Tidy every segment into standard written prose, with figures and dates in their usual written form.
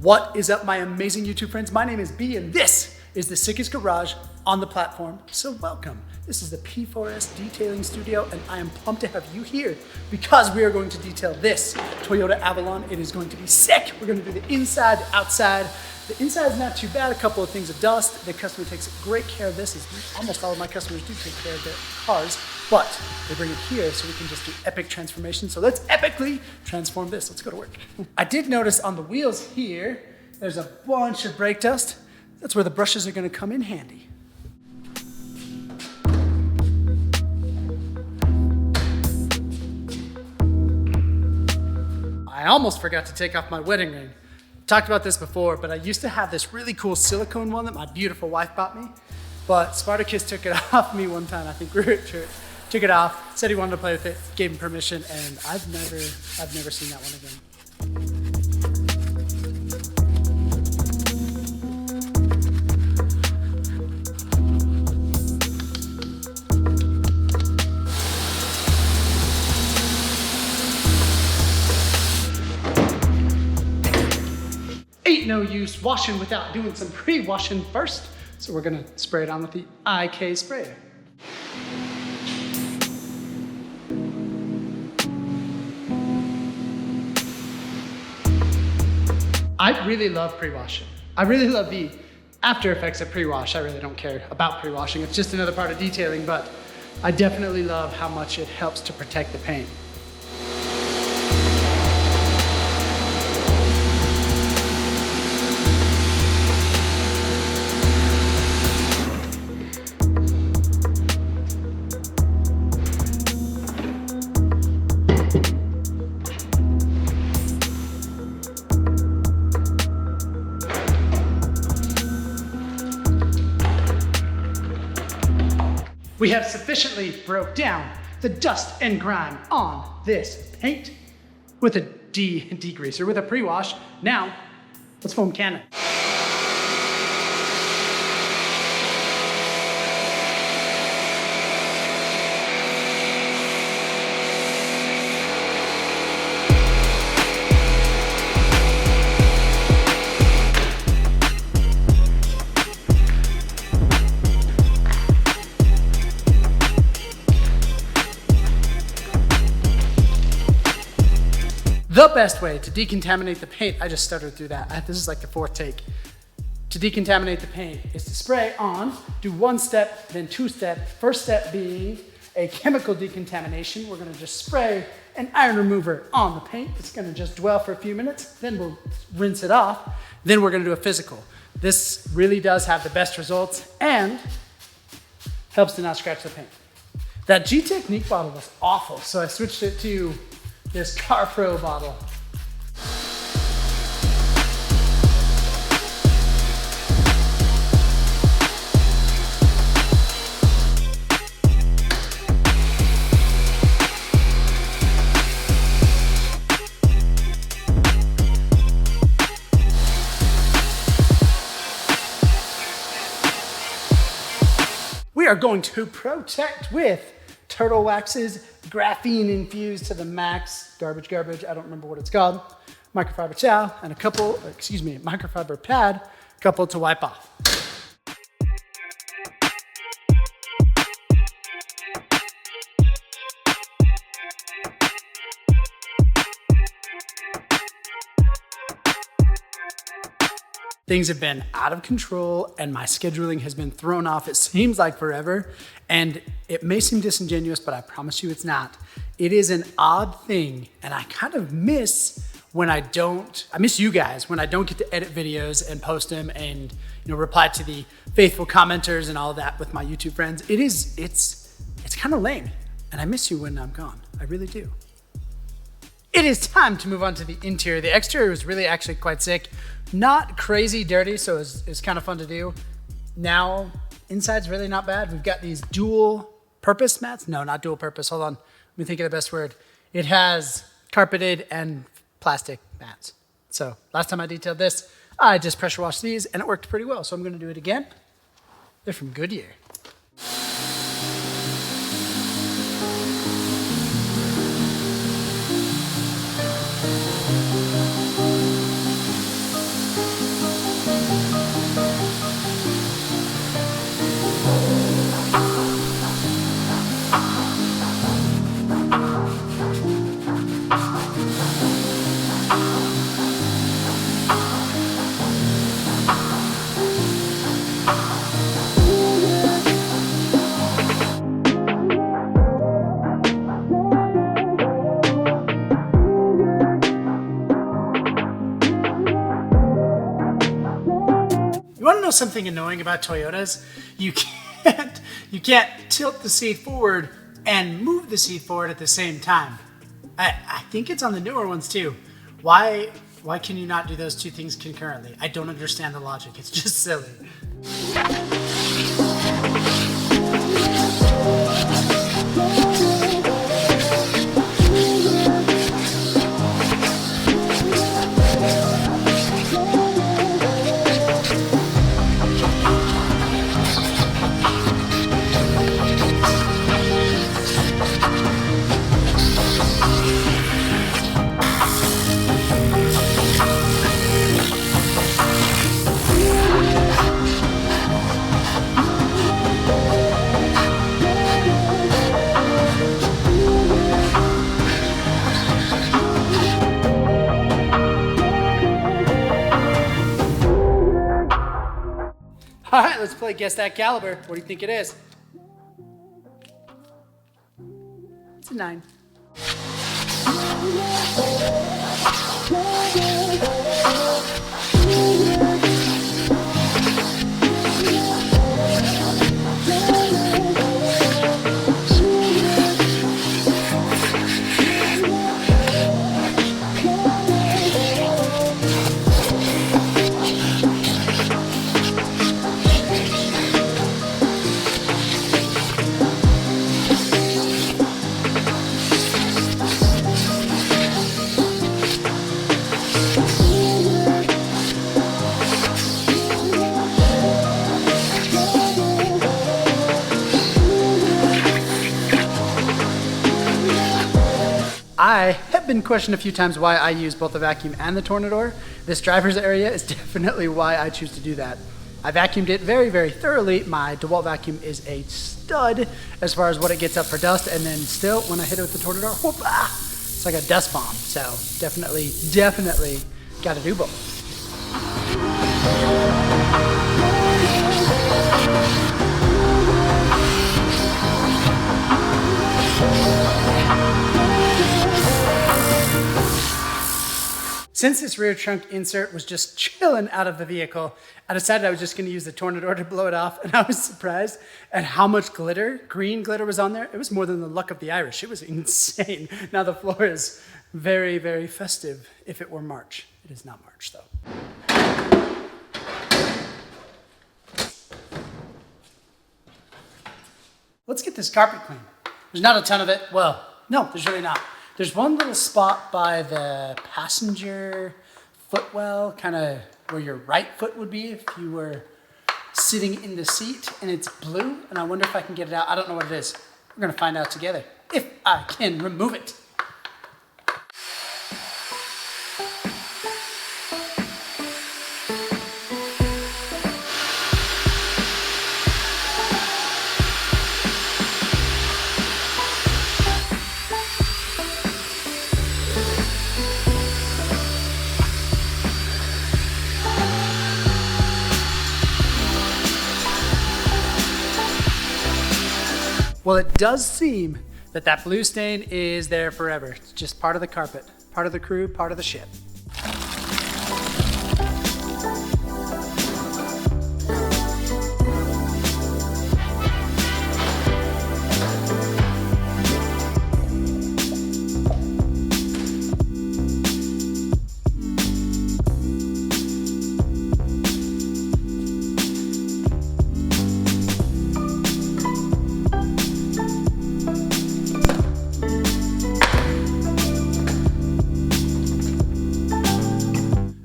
What is up, my amazing YouTube friends? My name is B, and this is the sickest garage on the platform, so welcome. This is the P4S Detailing Studio, and I am pumped to have you here because we are going to detail this Toyota Avalon. It is going to be sick. We're going to do the inside, outside. The inside is not too bad, a couple of things of dust. The customer takes great care of this, as almost all of my customers do take care of their cars, but they bring it here so we can just do epic transformation. So let's epically transform this. Let's go to work. I did notice on the wheels here, there's a bunch of brake dust. That's where the brushes are gonna come in handy. I almost forgot to take off my wedding ring. Talked about this before, but I used to have this really cool silicone one that my beautiful wife bought me, but Spartacus took it off me one time. I think we were at church. Took it off, said he wanted to play with it, gave him permission, and I've never seen that one again. 'Ain't no use washing without doing some pre-washing first. So we're gonna spray it on with the IK sprayer. I really love pre-washing. I really love the after effects of pre-wash. I really don't care about pre-washing. It's just another part of detailing, but I definitely love how much it helps to protect the paint. We have sufficiently broke down the dust and grime on this paint with a degreaser, with a pre-wash. Now, let's foam can it. The best way to decontaminate the paint, I just stuttered through that. This is like the fourth take. To decontaminate the paint is to spray on, do one step, then two steps. First step being a chemical decontamination. We're gonna just spray an iron remover on the paint. It's gonna just dwell for a few minutes, then we'll rinse it off. Then we're gonna do a physical. This really does have the best results and helps to not scratch the paint. That G-Technique bottle was awful, so I switched it to this GoPro bottle. We are going to protect with turtle waxes, graphene infused to the max, garbage, I don't remember what it's called, microfiber towel, and microfiber pad, a couple to wipe off. Things have been out of control and my scheduling has been thrown off. It seems like forever, and it may seem disingenuous, but I promise you it's not. It is an odd thing, and I kind of miss you guys when I don't get to edit videos and post them and reply to the faithful commenters and all that with my YouTube friends. It's kind of lame, and I miss you when I'm gone. I really do. It is time to move on to the interior. The exterior was really actually quite sick. Not crazy dirty, so it's kind of fun to do. Now, inside's really not bad. We've got these dual purpose mats. No, not dual purpose. Hold on. Let me think of the best word. It has carpeted and plastic mats. So last time I detailed this, I just pressure washed these and it worked pretty well. So I'm gonna do it again. They're from Goodyear. know something annoying about Toyotas? You can't tilt the seat forward and move the seat forward at the same time. I think it's on the newer ones too. Why can you not do those two things concurrently? I don't understand the logic. It's just silly. All right, let's play Guess That Caliber. What do you think it is? It's a 9. I have been questioned a few times why I use both the vacuum and the Tornador. This driver's area is definitely why I choose to do that. I vacuumed it very, very thoroughly. My DeWalt vacuum is a stud as far as what it gets up for dust, and then still, when I hit it with the Tornador, whoop, it's like a dust bomb. So definitely got to do both. Since this rear trunk insert was just chilling out of the vehicle, I decided I was just gonna use the Tornador to blow it off, and I was surprised at how much glitter, green glitter was on there. It was more than the luck of the Irish. It was insane. Now the floor is very, very festive if it were March. It is not March though. Let's get this carpet clean. There's not a ton of it. Well, no, there's really not. There's one little spot by the passenger footwell, kind of where your right foot would be if you were sitting in the seat, and it's blue, and I wonder if I can get it out. I don't know what it is. We're gonna find out together if I can remove it. Well, it does seem that that blue stain is there forever. It's just part of the carpet, part of the crew, part of the ship.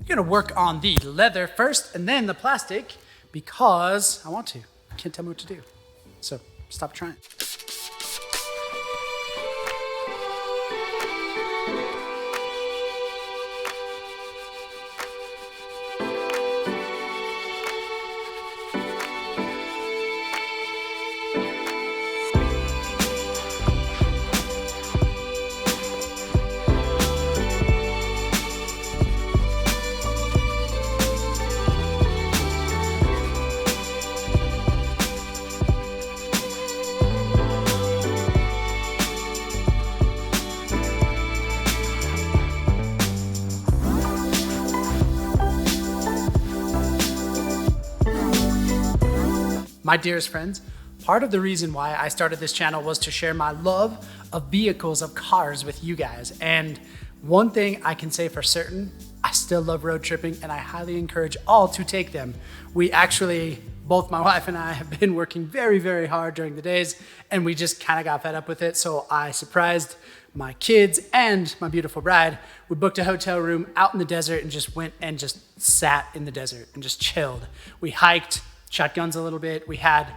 I'm gonna work on the leather first and then the plastic because I want to. You can't tell me what to do. So stop trying. My dearest friends, part of the reason why I started this channel was to share my love of vehicles, of cars with you guys. And one thing I can say for certain, I still love road tripping and I highly encourage all to take them. We actually, both my wife and I have been working very, very hard during the days and we just kind of got fed up with it. So I surprised my kids and my beautiful bride. We booked a hotel room out in the desert and just went and just sat in the desert and just chilled. We hiked, shot guns a little bit. We had,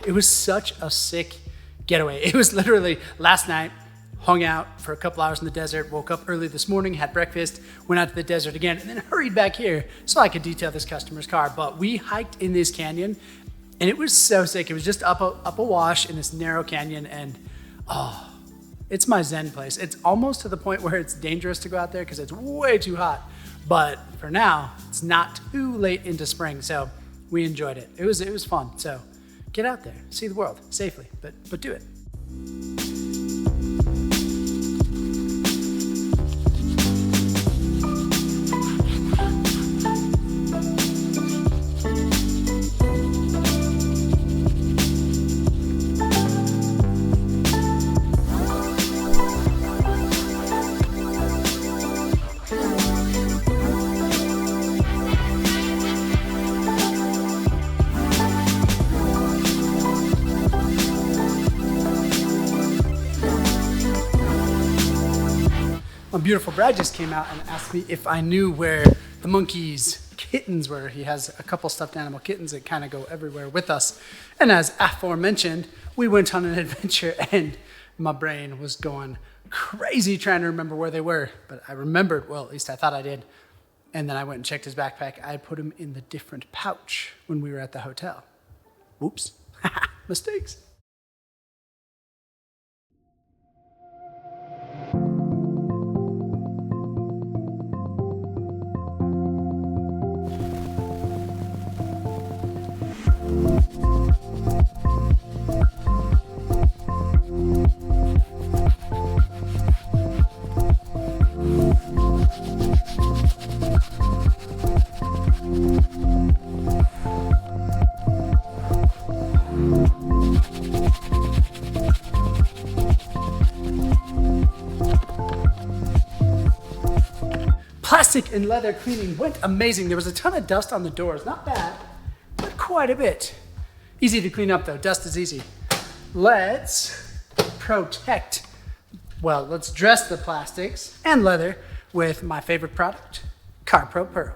it was such a sick getaway. It was literally last night, hung out for a couple hours in the desert, woke up early this morning, had breakfast, went out to the desert again, and then hurried back here so I could detail this customer's car. But we hiked in this canyon and it was so sick. It was just up a wash in this narrow canyon and it's my zen place. It's almost to the point where it's dangerous to go out there because it's way too hot. But for now, it's not too late into spring, so we enjoyed it. It was fun. So get out there, see the world safely, but do it. My beautiful bride just came out and asked me if I knew where the monkey's kittens were. He has a couple stuffed animal kittens that kind of go everywhere with us. And as aforementioned, we went on an adventure and my brain was going crazy trying to remember where they were. But I remembered, well, at least I thought I did. And then I went and checked his backpack. I put him in the different pouch when we were at the hotel. Whoops, mistakes. Plastic and leather cleaning went amazing. There was a ton of dust on the doors. Not bad, but quite a bit. Easy to clean up though. Dust is easy. Let's dress the plastics and leather with my favorite product, GoPro Hero.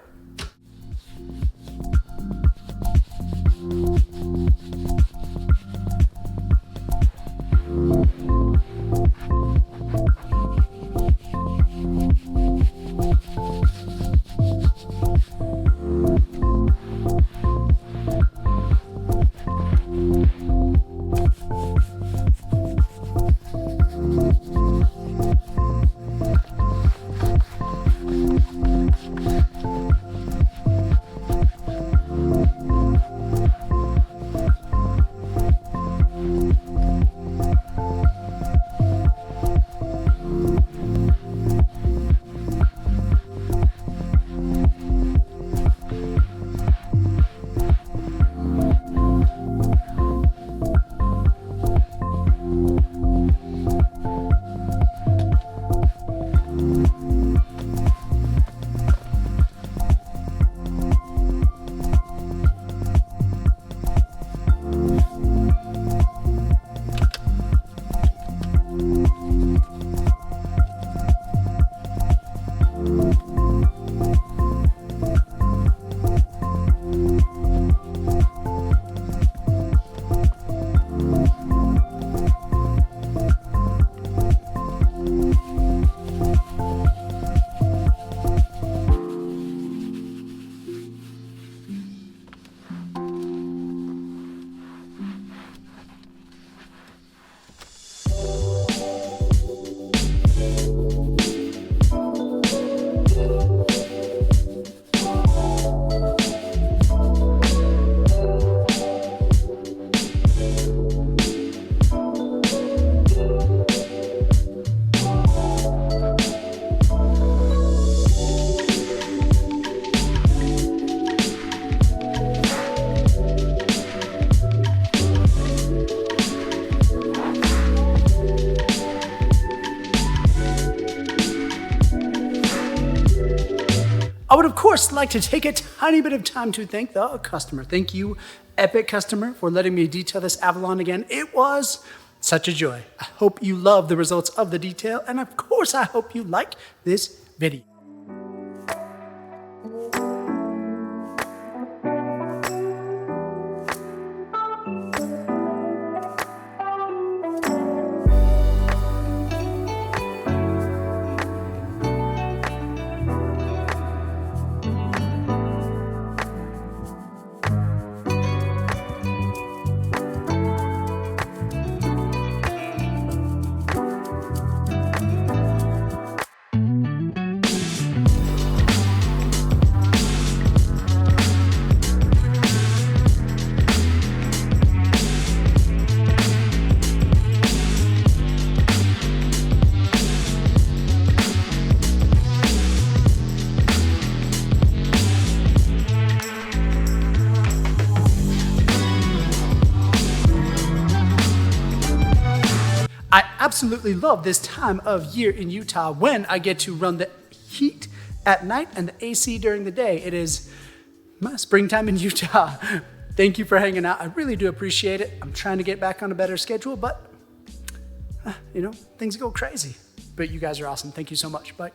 course, like to take a tiny bit of time to thank the customer. Thank you, Epic customer, for letting me detail this Avalon again. It was such a joy. I hope you love the results of the detail, and of course, I hope you like this video. I absolutely love this time of year in Utah when I get to run the heat at night and the AC during the day. It is my springtime in Utah. Thank you for hanging out. I really do appreciate it. I'm trying to get back on a better schedule, but things go crazy. But you guys are awesome. Thank you so much. Bye.